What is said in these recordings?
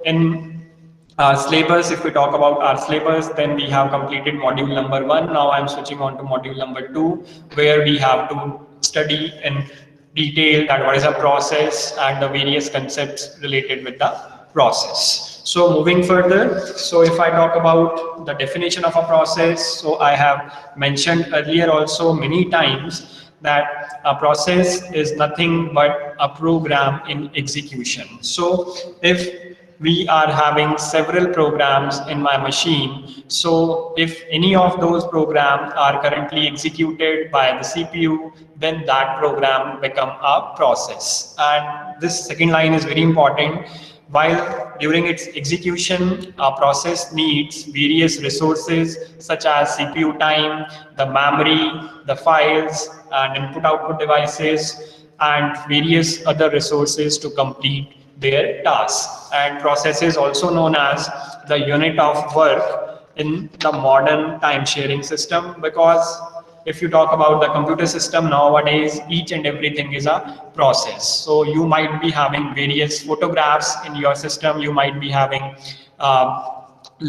in our syllabus, if we talk about our syllabus, then we have completed module number 1. Now I'm switching on to module number 2, where we have to study in detail that what is a process and the various concepts related with the process. So moving further, so if I talk about the definition of a process, so I have mentioned earlier also many times that a process is nothing but a program in execution. So if we are having several programs in my machine, so if any of those programs are currently executed by the CPU, then that program become a process. And this second line is very important. While during its execution, a process needs various resources such as CPU time, the memory, the files, and input-output devices, and various other resources to complete their tasks. And process is also known as the unit of work in the modern time sharing system, because if you talk about the computer system nowadays, each and everything is a process. So you might be having various photographs in your system, you might be having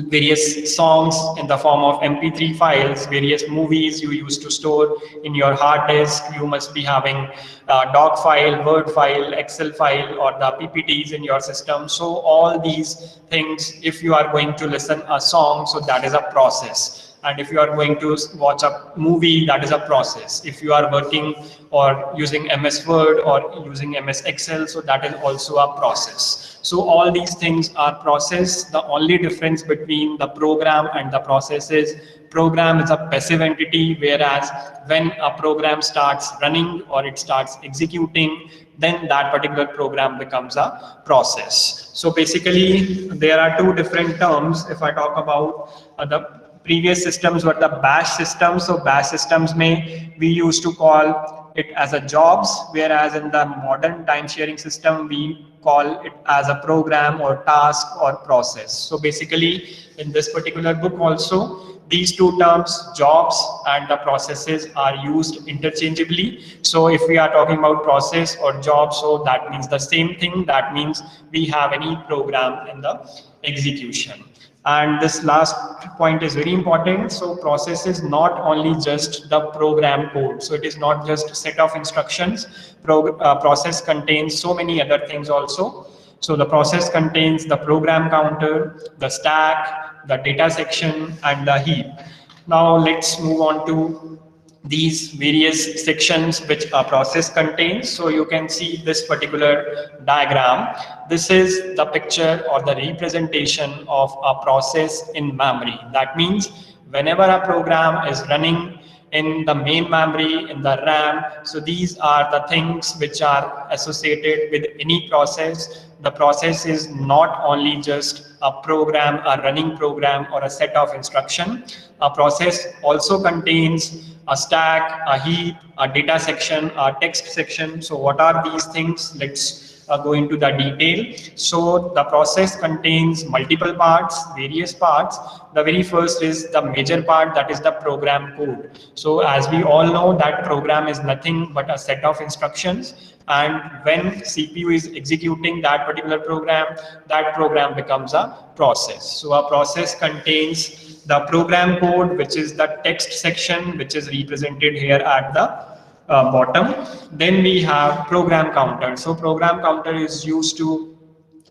various songs in the form of MP3 files, various movies you used to store in your hard disk. You must be having doc file, Word file, Excel file, or the PPTs in your system. So all these things, if you are going to listen a song, so that is a process. And if you are going to watch a movie, that is a process. If you are working or using MS Word or using MS Excel, so that is also a process. So all these things are process. The only difference between the program and the process is program is a passive entity, whereas when a program starts running or it starts executing, then that particular program becomes a process. So basically, there are two different terms. If I talk about the previous systems were the bash systems. So bash systems we used to call it as a jobs, whereas in the modern time sharing system, we call it as a program or task or process. So basically in this particular book also, these two terms, jobs and the processes, are used interchangeably. So if we are talking about process or job, so that means the same thing. That means we have any program in the execution. And this last point is very important. So process is not only just the program code. So it is not just a set of instructions. Process contains so many other things also. So the process contains the program counter, the stack, the data section, and the heap. Now let's move on to these various sections which a process contains. So you can see this particular diagram. This is the picture or the representation of a process in memory. That means whenever a program is running in the main memory, in the RAM, so these are the things which are associated with any process. The process is not only just a program, a running program, or a set of instruction. A process also contains a stack, a heap, a data section, a text section. So what are these things? Let's go into the detail. So the process contains multiple parts, various parts. The very first is the major part, that is the program code. So as we all know, that program is nothing but a set of instructions, and when CPU is executing that particular program, that program becomes a process. So a process contains the program code, which is the text section, which is represented here at the bottom. Then we have program counter. So program counter is used to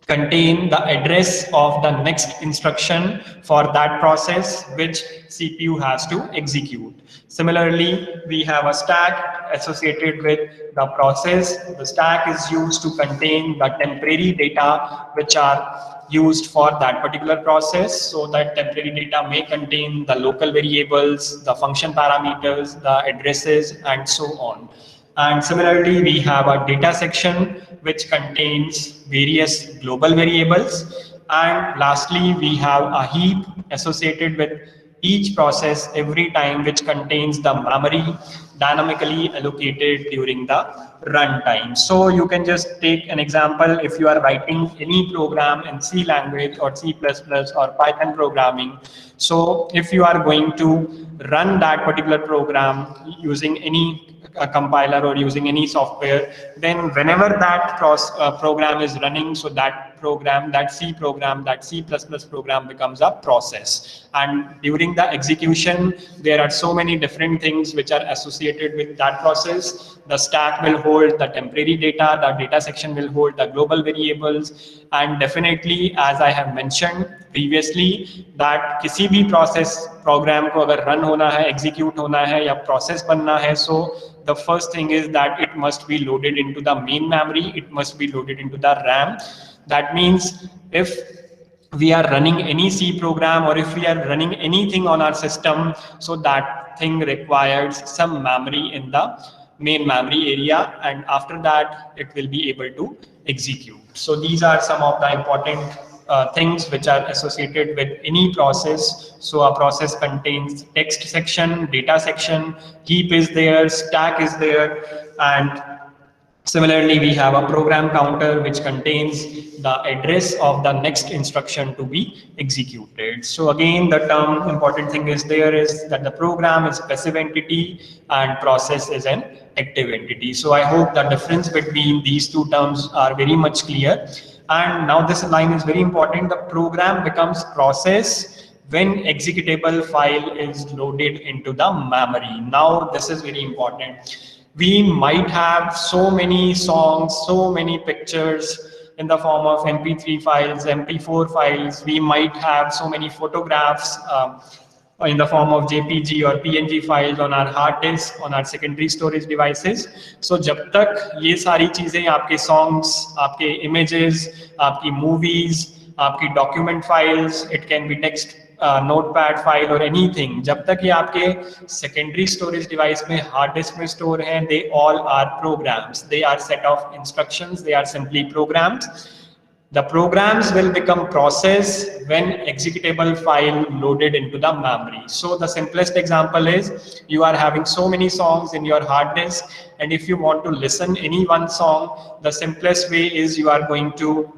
contain the address of the next instruction for that process which CPU has to execute. Similarly, we have a stack associated with the process. The stack is used to contain the temporary data which are used for that particular process. So that temporary data may contain the local variables, the function parameters, the addresses, and so on. And similarly, we have a data section which contains various global variables. And lastly, we have a heap associated with each process every time, which contains the memory dynamically allocated during the runtime. So you can just take an example. If you are writing any program in C language or C++ or Python programming, so if you are going to run that particular program using any compiler or using any software, then whenever that program is running, so that program, that C program, that C++ program becomes a process. And during the execution, there are so many different things which are associated with that process. The stack will hold the temporary data, the data section will hold the global variables, and definitely, as I have mentioned previously, that किसी भी process program को अगर run होना है, execute होना है या process बनना है, so the first thing is that it must be loaded into the main memory, it must be loaded into the RAM. That means if we are running any C program or if we are running anything on our system, so that thing requires some memory in the main memory area, and after that it will be able to execute. So these are some of the important things which are associated with any process. So a process contains text section, data section, heap is there, stack is there, and similarly, we have a program counter which contains the address of the next instruction to be executed. So again, the term important thing is there is that the program is passive entity and process is an active entity. So I hope the difference between these two terms are very much clear. And now this line is very important. The program becomes process when executable file is loaded into the memory. Now this is very important. We might have so many songs, so many pictures in the form of MP3 files, MP4 files. We might have so many photographs in the form of JPG or PNG files on our hard disk, on our secondary storage devices. So जब तक ये सारी चीजें आपके songs, आपके images, आपकी movies, आपकी document files, it can be text notepad file or anything, जब तक ये आपके secondary storage device में hard disk में store हैं, they all are programs. They are set of instructions. They are simply programs. The programs will become process when executable file loaded into the memory. So the simplest example is you are having so many songs in your hard disk, and if you want to listen any one song, the simplest way is you are going to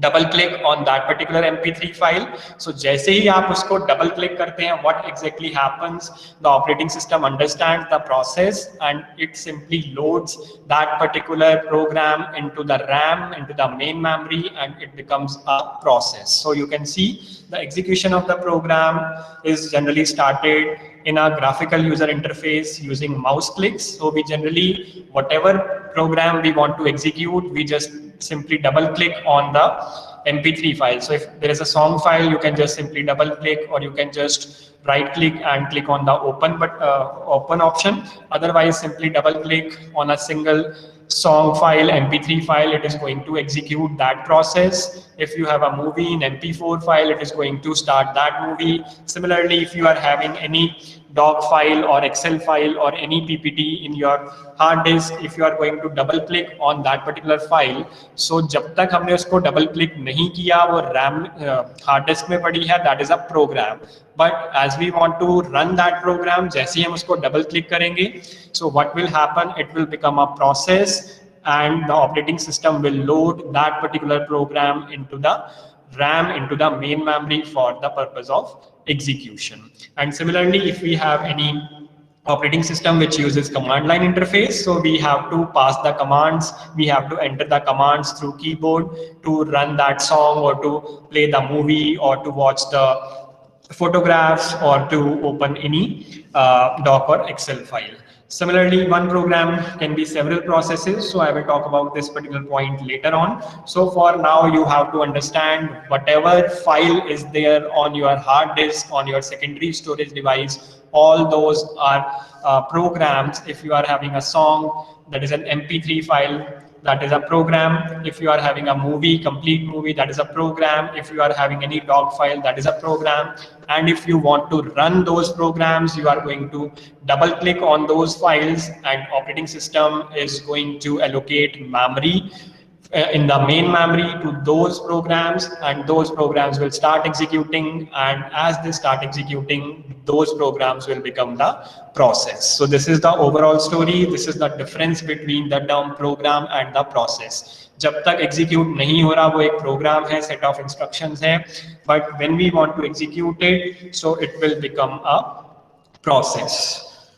double click on that particular MP3 file. So जैसे ही आप उसको double click करते हैं, what exactly happens? The operating system understands the process and it simply loads that particular program into the RAM, into the main memory, and it becomes a process. So you can see the execution of the program is generally started in a graphical user interface using mouse clicks. So we generally, whatever program we want to execute, we just simply double click on the MP3 file. So if there is a song file, you can just simply double click, or you can just right click and click on the open option. Otherwise, simply double click on a single song file, MP3 file, it is going to execute that process. If you have a movie in MP4 file, it is going to start that movie. Similarly, if you are having any doc file or Excel file or any PPT in your hard disk, if you are going to double click on that particular file, so जब तक हमने उसको double click नहीं किया, वो RAM hard disk में पड़ी है, that is a program. But as we want to run that program, जैसे ही हम उसको double click करेंगे, so what will happen? It will become a process, and the operating system will load that particular program into the RAM, into the main memory for the purpose of execution. And similarly, if we have any operating system which uses command line interface, so we have to pass the commands, we have to enter the commands through keyboard to run that song, or to play the movie, or to watch the photographs, or to open any doc or Excel file. Similarly, one program can be several processes, so I will talk about this particular point later on. So for now, you have to understand whatever file is there on your hard disk, on your secondary storage device, all those are programs. If you are having a song, that is an MP3 file, that is a program. If you are having a movie, complete movie, that is a program. If you are having any doc file, that is a program. And if you want to run those programs, you are going to double click on those files, and operating system is going to allocate memory in the main memory to those programs, and those programs will start executing, and as they start executing, those programs will become the process. So this is the overall story. This is the difference between the term program and the process. जब तक execute नहीं हो रहा, वो एक program है, set of instructions है, but when we want to execute it, so it will become a process.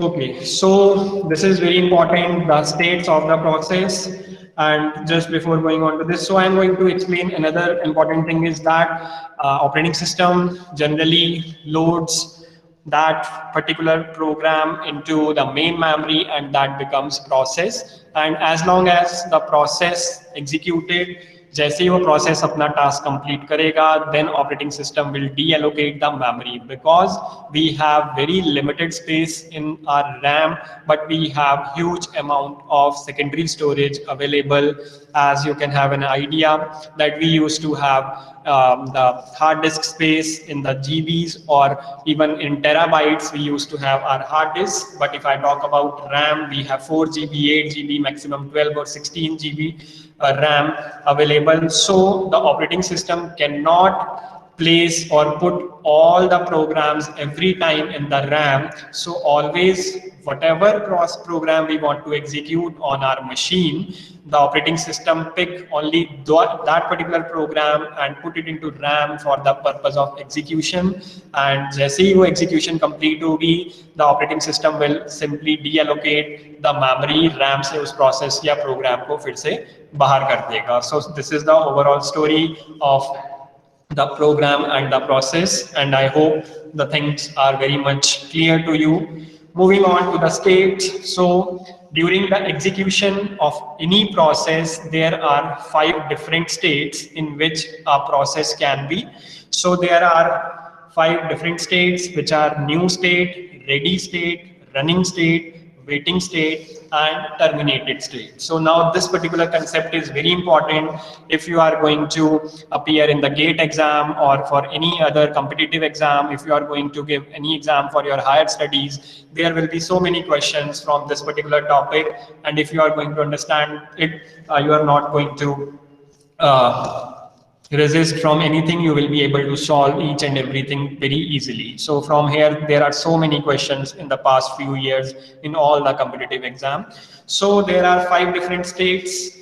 Okay, so this is very important, the states of the process. And just before going on to this, so I'm going to explain another important thing is that operating system generally loads that particular program into the main memory, and that becomes process. And as long as the process executed, जैसे ही वो process अपना task complete करेगा, then operating system will deallocate the memory, because we have very limited space in our RAM, but we have huge amount of secondary storage available. As you can have an idea that we used to have the hard disk space in the GBs, or even in terabytes we used to have our hard disk. But if I talk about RAM, we have 4 GB, 8 GB, maximum 12 or 16 GB RAM available. So the operating system cannot place or put all the programs every time in the RAM. So always, whatever cross program we want to execute on our machine, the operating system pick only that particular program and put it into RAM for the purpose of execution. And जैसे ही वो execution complete होगी, the operating system will simply deallocate the memory RAM से उस process या program को फिर से बाहर कर देगा. So this is the overall story of the program and the process, and I hope the things are very much clear to you. Moving on to the states. So during the execution of any process, there are 5 different states in which a process can be. So there are 5 different states, which are new state, ready state, running state, waiting state, and terminated state. So now this particular concept is very important if you are going to appear in the GATE exam or for any other competitive exam. If you are going to give any exam for your higher studies, there will be so many questions from this particular topic, and if you are going to understand it, you are not going to resist from anything. You will be able to solve each and everything very easily. So from here, there are so many questions in the past few years in all the competitive exam. So there are 5 different states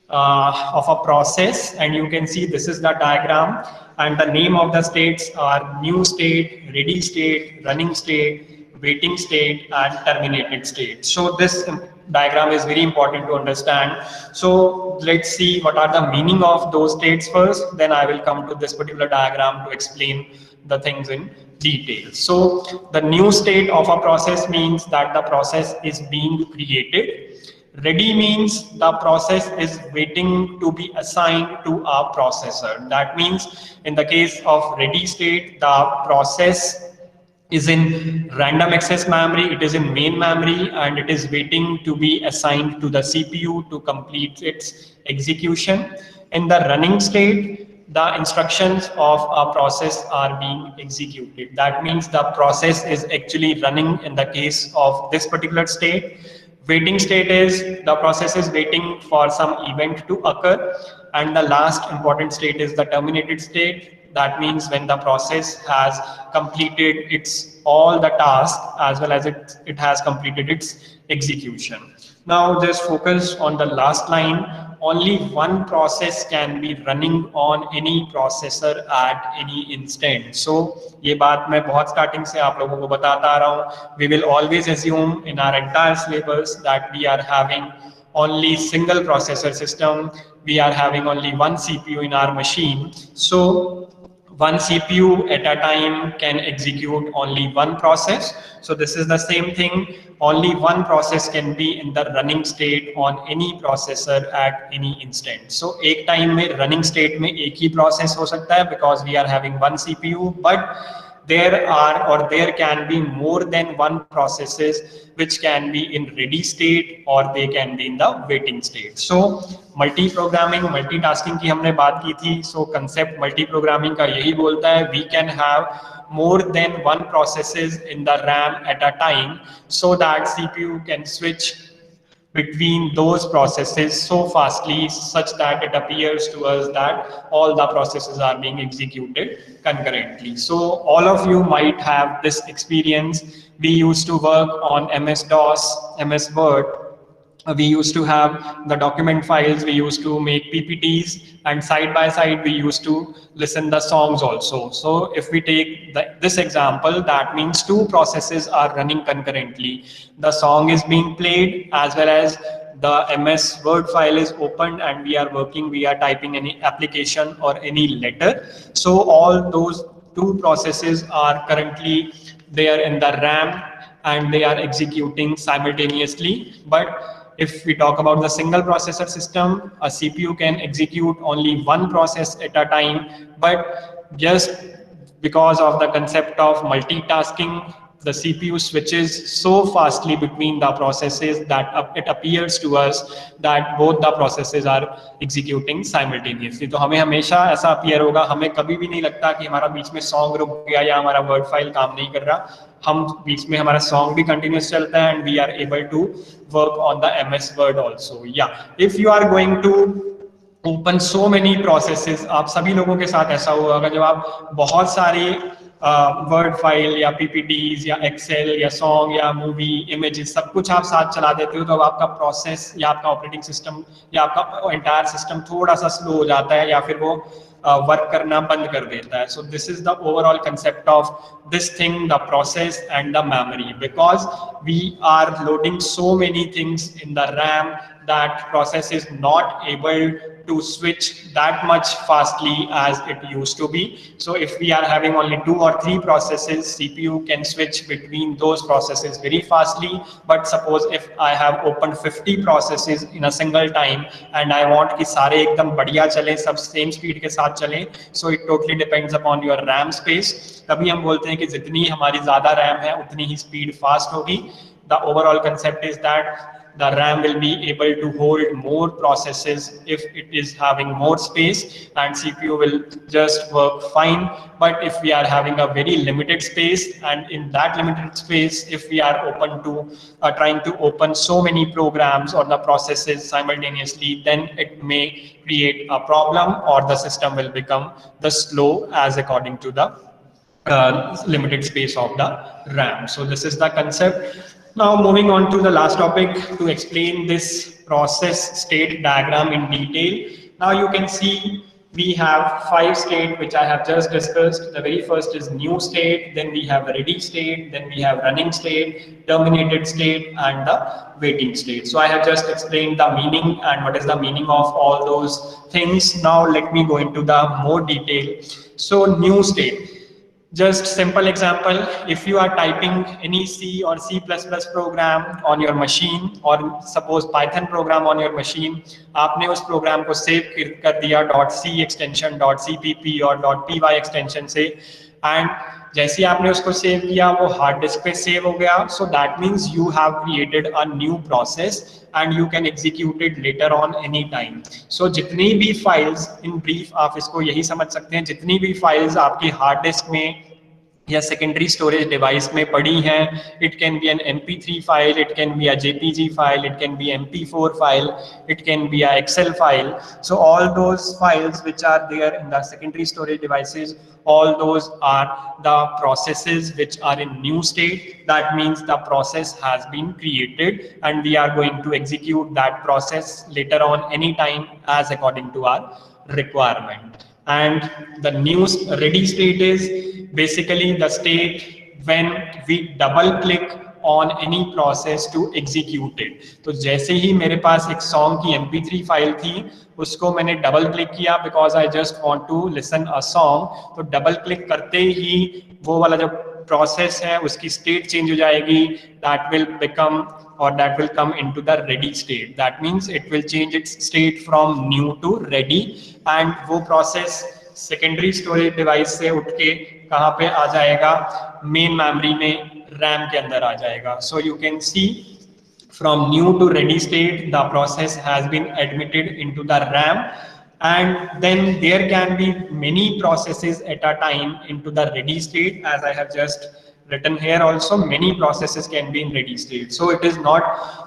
of a process, and you can see this is the diagram, and the name of the states are new state, ready state, running state, waiting state, and terminated state. So this diagram is very important to understand. So let's see what are the meaning of those states first, then I will come to this particular diagram to explain the things in detail. So the new state of a process means that the process is being created. Ready means the process is waiting to be assigned to a processor. That means in the case of ready state, the process is in random access memory, it is in main memory, and it is waiting to be assigned to the CPU to complete its execution. In the running state, the instructions of a process are being executed. That means the process is actually running in the case of this particular state. Waiting state is the process is waiting for some event to occur. And the last important state is the terminated state. That means when the process has completed all the tasks, as well as it has completed its execution. Now just focus on the last line. Only one process can be running on any processor at any instant. So ये बात मैं बहुत starting से आप लोगों को बताता आ रहा हूँ. We will always assume in our entire syllabus that we are having only single processor system. We are having only one CPU in our machine. So one CPU at a time can execute only one process. So this is the same thing. Only one process can be in the running state on any processor at any instant. So एक time में running state में एक ही process हो सकता है because we are having one CPU, but there can be more than one processes which can be in ready state or they can be in the waiting state. So multi-programming, multitasking की हमने बात की थी. So concept multi-programming का यही बोलता है we can have more than one processes in the RAM at a time so that CPU can switch between those processes so fastly such that it appears to us that all the processes are being executed concurrently. So all of you might have this experience. We used to work on MS-DOS, MS Word. We used to have the document files, we used to make PPTs, and side by side we used to listen the songs also. So if we take this example, that means 2 processes are running concurrently. The song is being played as well as the MS Word file is opened and we are working, we are typing any application or any letter. So all those two processes are currently there in the RAM and they are executing simultaneously. But if we talk about the single processor system, a CPU can execute only one process at a time, but just because of the concept of multitasking, the CPU switches so fastly between the processes that it appears to us that both the processes are executing simultaneously. तो हमें हमेशा ऐसा appear होगा, हमें कभी भी नहीं लगता कि हमारा बीच में song रुक गया या हमारा word file काम नहीं कर रहा. हम बीच में हमारा song भी continuous चलता है and we are able to work on the MS Word also. Yeah, if you are going to open so many processes, आप सभी लोगों के साथ ऐसा हुआ होगा जब आप बहुत सारे वर्ड फाइल या पीपीटीज या एक्सेल या सॉन्ग या मूवी इमेजेस सब कुछ आप साथ चला देते हो, तो अब आपका प्रोसेस या आपका ऑपरेटिंग सिस्टम या आपका एंटायर सिस्टम थोड़ा सा स्लो हो जाता है या फिर वो वर्क करना बंद कर देता है. So this is the overall concept of this thing, the process and the memory, because we are loading so many things in the RAM that process is not able to switch that much fastly as it used to be. So if we are having only 2 or 3 processes, CPU can switch between those processes very fastly. But suppose if I have opened 50 processes in a single time and I want कि सारे एकदम बढ़िया चले, सब same speed के साथ चलें, so it totally depends upon your RAM space. तभी हम बोलते हैं कि जितनी हमारी ज़्यादा RAM है उतनी ही speed fast होगी. The overall concept is that the RAM will be able to hold more processes if it is having more space, and CPU will just work fine. But if we are having a very limited space, and in that limited space, if we are open to trying to open so many programs or the processes simultaneously, then it may create a problem, or the system will become the slow as according to the limited space of the RAM. So this is the concept. Now moving on to the last topic to explain this process state diagram in detail. Now you can see we have 5 states which I have just discussed. The very first is new state, then we have ready state, then we have running state, terminated state, and the waiting state. So I have just explained the meaning and what is the meaning of all those things. Now let me go into the more detail. So new state. Just simple example, if you are typing any C or C++ program on your machine, or suppose Python program on your machine, आपने उस program को save कर दिया .c extension, .cpp और .py extension से, and जैसे आपने उसको सेव किया वो हार्ड डिस्क पे सेव हो गया. So that means you have created a new process and you can execute it later on any time. So जितनी भी files, in brief आप इसको यही समझ सकते हैं, जितनी भी files आपकी हार्ड डिस्क में या सेकेंडरी स्टोरेज डिवाइस में पड़ी हैं, it can be an MP3 file, it can be a JPG file, it can be MP4 file, it can be a Excel file. So all those files which are there in the secondary storage devices, all those are the processes which are in new state. That means the process has been created and we are going to execute that process later on anytime as according to our requirement. And the new ready state is basically the state when we double click on any process to execute it. तो जैसे ही मेरे पास एक song की MP3 file थी, उसको मैंने double click किया because I just want to listen a song, तो डबल क्लिक करते ही वो वाला जो प्रोसेस है उसकी स्टेट चेंज हो जाएगी. that will become or that will come into the ready state. That means it will change its state from new to ready, and वो process सेकेंडरी स्टोरेज डिवाइस से उठ के कहाँ पे आ जाएगा, मेन मेमोरी में रैम के अंदर आ जाएगा. So you can see from new to ready state, the process has been admitted into the RAM, and then there can be many processes at a time into the ready state. As I have just written here also, many processes can be in ready state. So it is not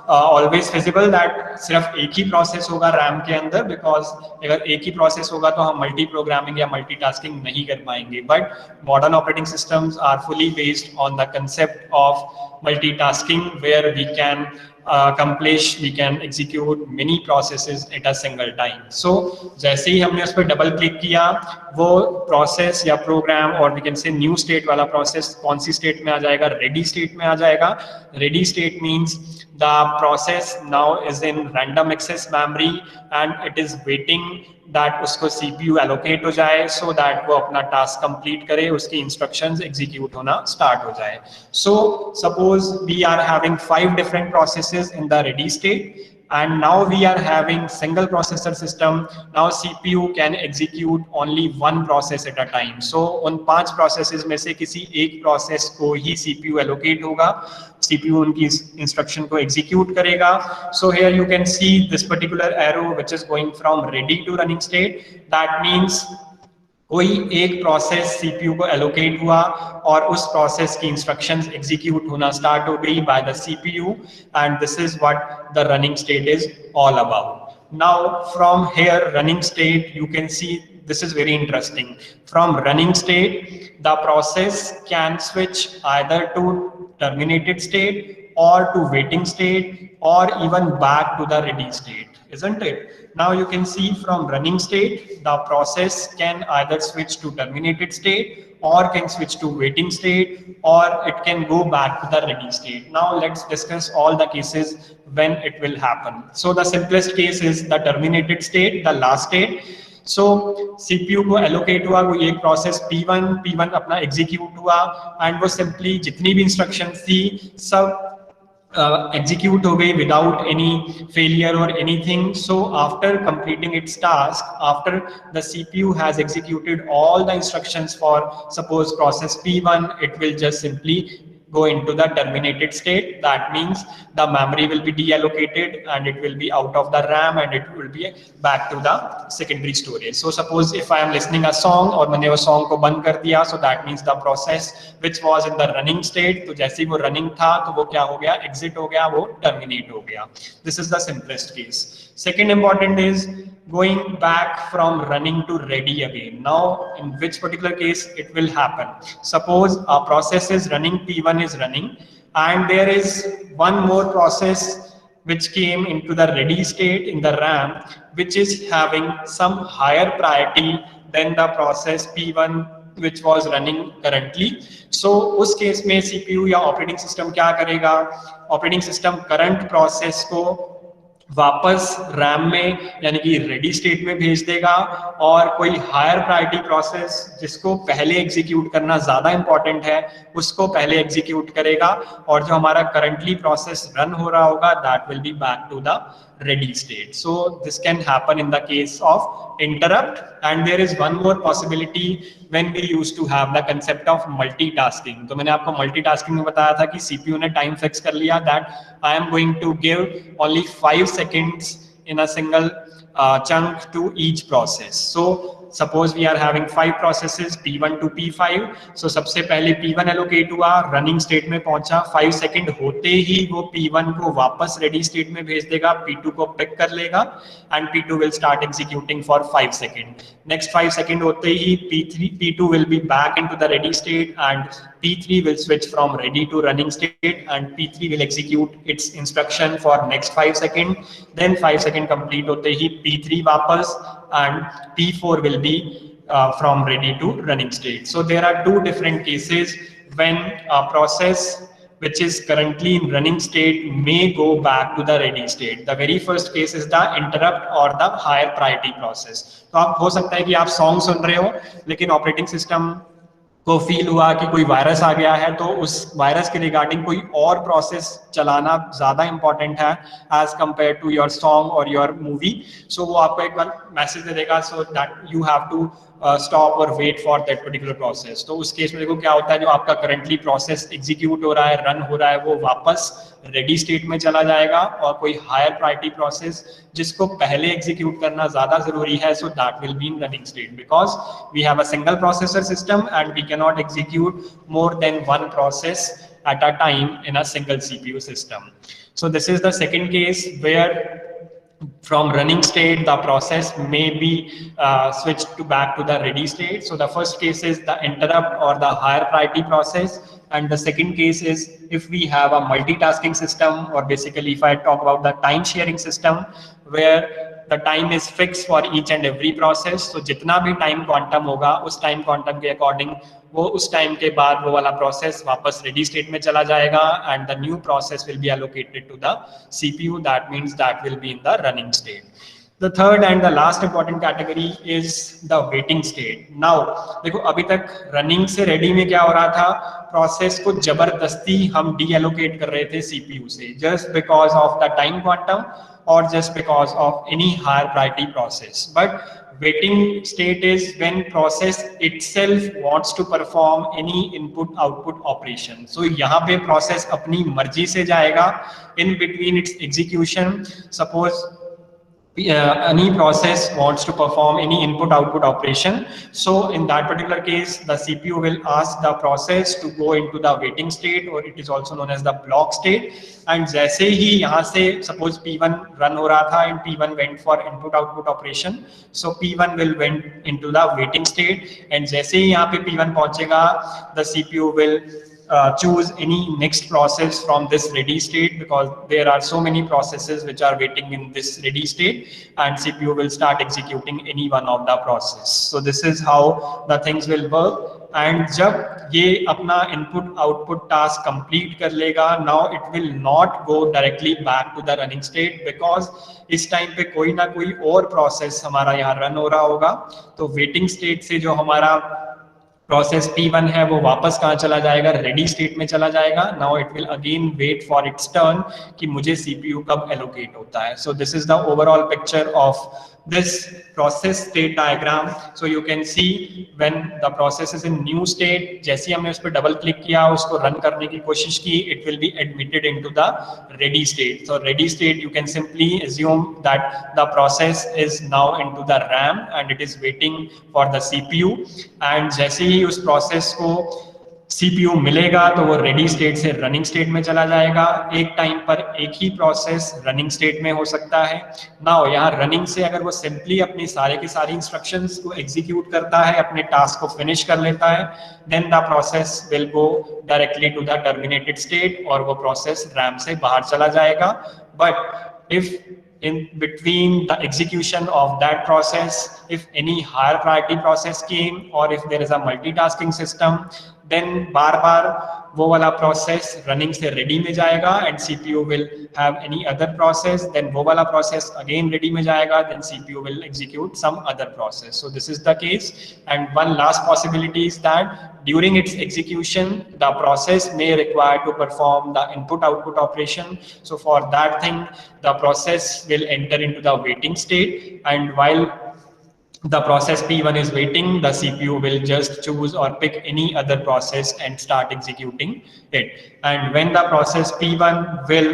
always feasible that सिर्फ एक ही process होगा RAM के अंदर, because अगर एक ही process होगा तो हम multi programming या multitasking नहीं कर पाएंगे. But modern operating systems are fully based on the concept of multitasking, where we can accomplish, we can execute many processes at a single time. So जैसे ही हमने उस पर डबल क्लिक किया, वो प्रोसेस या प्रोग्राम और we can say new state वाला process कौन सी स्टेट में आ जाएगा, रेडी स्टेट में आ जाएगा. Ready state means the process now is in random access memory and it is waiting that उसको CPU allocate हो जाए so that वो अपना task complete करे, उसकी instructions execute होना start हो जाए. So suppose we are having 5 different processes in the ready state and now we are having single processor system. Now CPU can execute only one process at a time. So उन 5 processes में से किसी एक process को ही CPU allocate होगा, CPU उनकी instruction को execute करेगा. So here you can see this particular arrow which is going from ready to running state. That means कोई एक प्रोसेस सीपीयू को एलोकेट हुआ और उस प्रोसेस की इंस्ट्रक्शंस एग्जीक्यूट होना स्टार्ट हो गई by the CPU and this is what the running state is all about. Now from here running state you can see this is very interesting. From running state the process can switch either to terminated state or to waiting state or even back to the ready state, isn't it? Now you can see from running state the process can either switch to terminated state or can switch to waiting state or it can go back to the ready state. Now let's discuss all the cases when it will happen. So the simplest case is the terminated state, the last state. So CPU को allocate हुआ कोई एक process P1 अपना execute हुआ and वो simply जितनी भी instructions थी सब execute हो गई without any failure or anything. So after completing its task, after the CPU has executed all the instructions for suppose process P1, it will just simply go into the terminated state. That means the memory will be deallocated and it will be out of the RAM and it will be back to the secondary storage. So suppose if I am listening a song और मैंने वो song को बंद कर दिया, so that means the process which was in the running state, तो जैसे ही वो running था तो वो क्या हो गया, exit हो गया, वो terminate हो गया. This is the simplest case. Second important is going back from running to ready again. Now in which particular case it will happen? Suppose a process is running, P1 is running and there is one more process which came into the ready state in the RAM which is having some higher priority than the process P1 which was running currently. So उस case में CPU या operating system क्या करेगा, operating system current process को वापस RAM में यानी कि रेडी स्टेट में भेज देगा और कोई हायर प्रायोरिटी प्रोसेस जिसको पहले एग्जीक्यूट करना ज्यादा इंपॉर्टेंट है उसको पहले एग्जीक्यूट करेगा और जो हमारा करंटली प्रोसेस रन हो रहा होगा that will be back to the ready state. So this can happen in the case of interrupt and there is one more possibility when we used to have the concept of multitasking. तो मैंने आपको multitasking में बताया था कि CPU ने time fix कर लिया that I am going to give only 5 seconds in a single chunk to each process. So suppose we are having 5 processes P1 to P5. So सबसे पहले P1 allocate हुआ, running state में पहुंचा, 5 second होते ही वो P1 को वापस ready state में भेज देगा, P2 को pick कर लेगा and P2 will start executing for 5 seconds. Next 5 second होते ही P2 will be back into the ready state and P3 will switch from ready to running state and P3 will execute its instruction for next 5 seconds. Then 5 seconds complete होते ही P3 वापस and P4 will be from ready to running state. So there are 2 different cases when a process which is currently in running state may go back to the ready state. The very first case is the interrupt or the higher priority process. तो आप हो सकता है कि आप song सुन रहे हो लेकिन ऑपरेटिंग सिस्टम को फील हुआ कि कोई वायरस आ गया है तो उस वायरस के रिगार्डिंग कोई और प्रोसेस चलाना ज्यादा इंपॉर्टेंट है as compare to your song और योर मूवी. सो वो आपको एक बार मैसेज दे देगा so that you have to stop और wait for that particular process. तो उस केस में देखो क्या होता है, जो आपका करंटली प्रोसेस एग्जीक्यूट हो रहा है, रन हो रहा है, वो वापस रेडी स्टेट में चला जाएगा और कोई हायर प्रायोरिटी प्रोसेस जिसको पहले एग्जीक्यूट करना ज्यादा जरूरी है, so that will be in running state because we have a single processor system and we can not execute more than one process at a time in a single CPU system. So this is the second case where from running state, the process may be switched to back to the ready state. So the first case is the interrupt or the higher priority process. And the second case is if we have a multitasking system, or basically if I talk about the time sharing system, where the time is fixed for each and every process. So जितना भी time quantum होगा, उस time quantum के according वो उस time के बाद वो वाला प्रोसेस वापस रेडी स्टेट में चला जाएगा, and the new process will be allocated to the CPU, that means that will be in the running state. The third and the last important category is the waiting state. Now देखो अभी तक running से ready में क्या हो रहा था, process को जबरदस्ती हम डी एलोकेट कर रहे थे सीपीयू से, just because of the time quantum or just because of any higher priority process. But waiting state is when process itself wants to perform any input output operation. So यहाँ पे process अपनी मर्जी से जाएगा in between its execution. Suppose any process wants to perform any input output operation, so in that particular case the CPU will ask the process to go into the waiting state, or it is also known as the block state. And जैसे ही यहाँ से suppose P1 run हो रहा था and P1 went for input output operation, so P1 will went into the waiting state, and जैसे ही यहाँ पे P1 पहुँचेगा the CPU will choose any next process from this ready state, because there are so many processes which are waiting in this ready state, and CPU will start executing any one of the process. So this is how the things will work. And जब ये अपना input output task complete कर लेगा, now it will not go directly back to the running state, because इस time पे कोई ना कोई और process हमारा यहाँ run हो रहा होगा. तो waiting state से जो हमारा प्रोसेस P1 है वो वापस कहाँ चला जाएगा, रेडी स्टेट में चला जाएगा. Now it will again wait for its turn कि मुझे सीपीयू कब एलोकेट होता है. So this is the overall picture of this process state diagram. So you can see when the process is in new state, जैसे ही हमने उस पर double click किया, उसको रन करने की कोशिश की, it will be admitted into the ready state. So ready state, you can simply assume that the process is now into the RAM and it is waiting for the CPU. And जैसे ही उस process को CPU मिलेगा तो वो ready state से running state में चला जाएगा. एक टाइम पर एक ही प्रोसेस रनिंग स्टेट में हो सकता है. नाउ यहाँ रनिंग से अगर वो सिंपली अपनी सारे के सारी इंस्ट्रक्शंस को एग्जीक्यूट करता है, अपने टास्क को फिनिश कर लेता है, then the process will go directly to the terminated state और वो प्रोसेस रैम से बाहर चला जाएगा. But if in between the execution of that process, if any higher priority process came, or if there is a multitasking system, then बार बार वो वाला process running से ready में जाएगा and CPU will have any other process, then वो वाला process again ready में जाएगा, then CPU will execute some other process. So this is the case. And one last possibility is that during its execution the process may require to perform the input output operation. So for that thing the process will enter into the waiting state, and while the process P1 is waiting, the CPU will just choose or pick any other process and start executing it. And when the process P1 will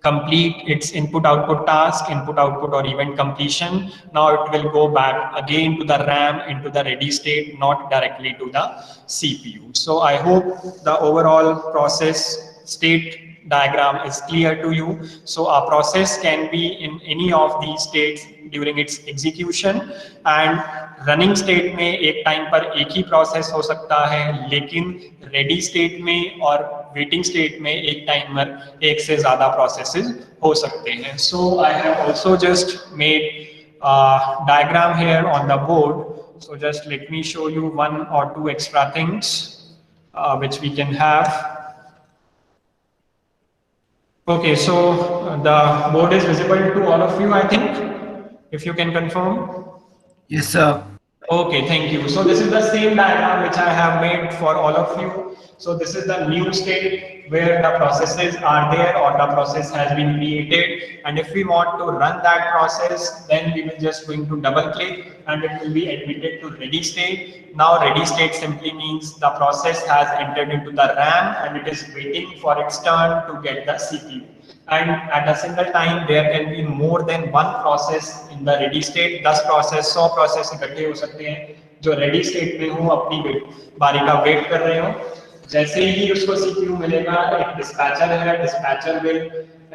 complete its input output task, input output or event completion, now it will go back again to the RAM into the ready state, not directly to the CPU. So I hope the overall process state diagram is clear to you. So a process can be in any of these states during its execution, and running state में एक time पर एक ही process हो सकता है, लेकिन ready state में और वेटिंग स्टेट में एक टाइम पर एक से ज्यादा प्रोसेसेस हो सकते हैं. So I have also just made diagram here on the board. So just let me show you one or two extra things which we can have. Okay, so the board is visible to all of you, I think, if you can confirm. Yes, sir. Okay, thank you. So this is the same diagram which I have made for all of you. So this is the new state where the processes are there or the process has been created. And if we want to run that process, then we will just going to double click and it will be admitted to ready state. Now ready state simply means the process has entered into the RAM and it is waiting for its turn to get the CPU. And at a single time there can be more than one process in the ready state. 10 process 100 process इकट्ठे हो सकते हैं जो ready state में हो, अपनी बारी का वेट कर रहे हो. जैसे ही उसको CPU मिलेगा, एक डिस्पैचर है, dispatcher will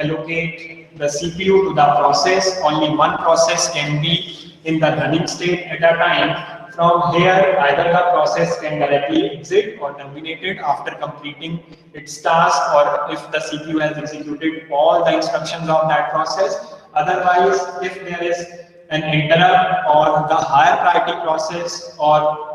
allocate the CPU to the process. Only one process can be in the running state at a time. From here, either the process can directly exit or terminate it after completing its task, or if the CPU has executed all the instructions of that process. Otherwise, if there is an interrupt or the higher priority process, or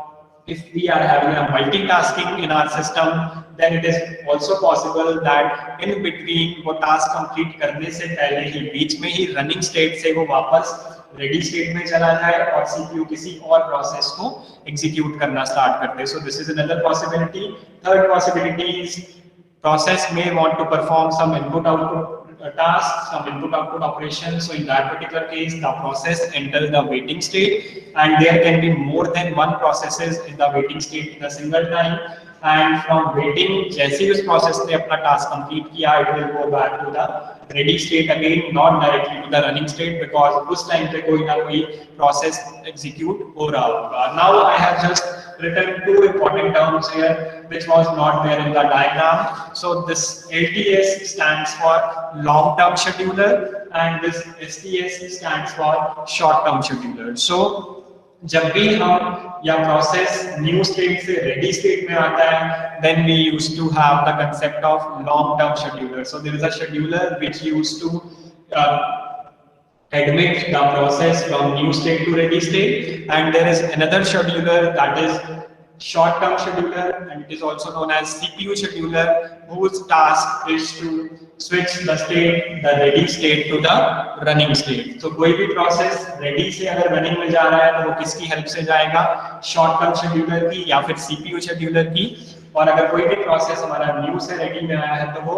if we are having a multitasking in our system, then it is also possible that in between वो task complete करने से पहले ही बीच में ही running state से वो वापस ready state में चला जाए और CPU किसी और process को execute करना start कर दे. So this is another possibility. Third possibility is process may want to perform some input-output task, some input-output operation. So in that particular case, the process enters the waiting state, and there can be more than one processes in the waiting state in a single time. And from waiting, जैसे उस process ने अपना task complete किया, it will go back to the ready state again, not directly to the running state, because उस time पे कोई ना कोई process execute हो रहा होगा. Now I have just written two important terms here which was not there in the diagram. So this LTS stands for long term scheduler and this STS stands for short term scheduler. So जब भी हम या process new state से ready state में आता है, then we used to have the concept of long term scheduler. So there is a scheduler which used to admit the process from new state to ready state, and there is another scheduler that is short term scheduler, and it is also known as CPU scheduler, whose task is to switch the state, the ready state to the running state. So कोई भी process ready से अगर running में जा रहा है तो वो किसकी help से जाएगा? Short term scheduler की या फिर CPU scheduler की. और अगर कोई भी process हमारा new से ready में आया है तो वो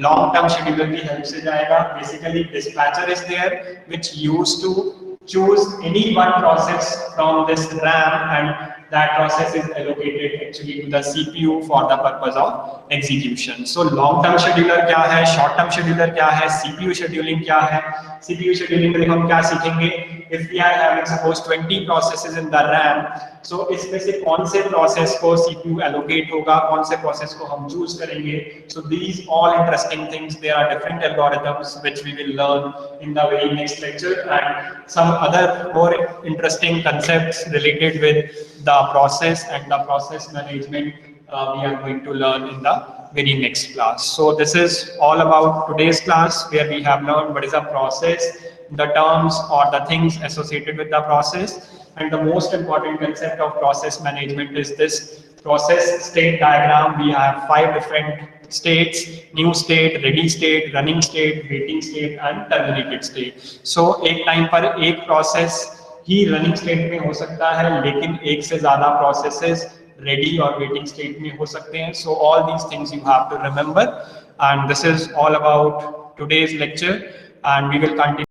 long term scheduler की help से जाएगा. Basically dispatcher is there which used to choose any one process from this RAM, and that process is allocated actually to the CPU for the purpose of execution. So long term scheduler क्या है, short term scheduler क्या है, CPU scheduling क्या है. CPU scheduling में हम क्या सीखेंगे? If we are having suppose 20 processes in the RAM, so इसमें से कौन से process को CPU allocate होगा, कौन से process को हम choose करेंगे. So these all interesting things. There are different algorithms which we will learn in the very next lecture, and some other more interesting concepts related with the process and the process management we are going to learn in the very next class. So this is all about today's class, where we have learned what is a process, the terms or the things associated with the process, and the most important concept of process management is this process state diagram. We have 5 different states: new state, ready state, running state, waiting state and terminated state. So एक time पर एक process ही running state में हो सकता है, लेकिन एक से ज्यादा प्रोसेसेस रेडी और वेटिंग स्टेट में हो सकते हैं. So all these things you have to remember, and this is all about today's lecture, and we will continue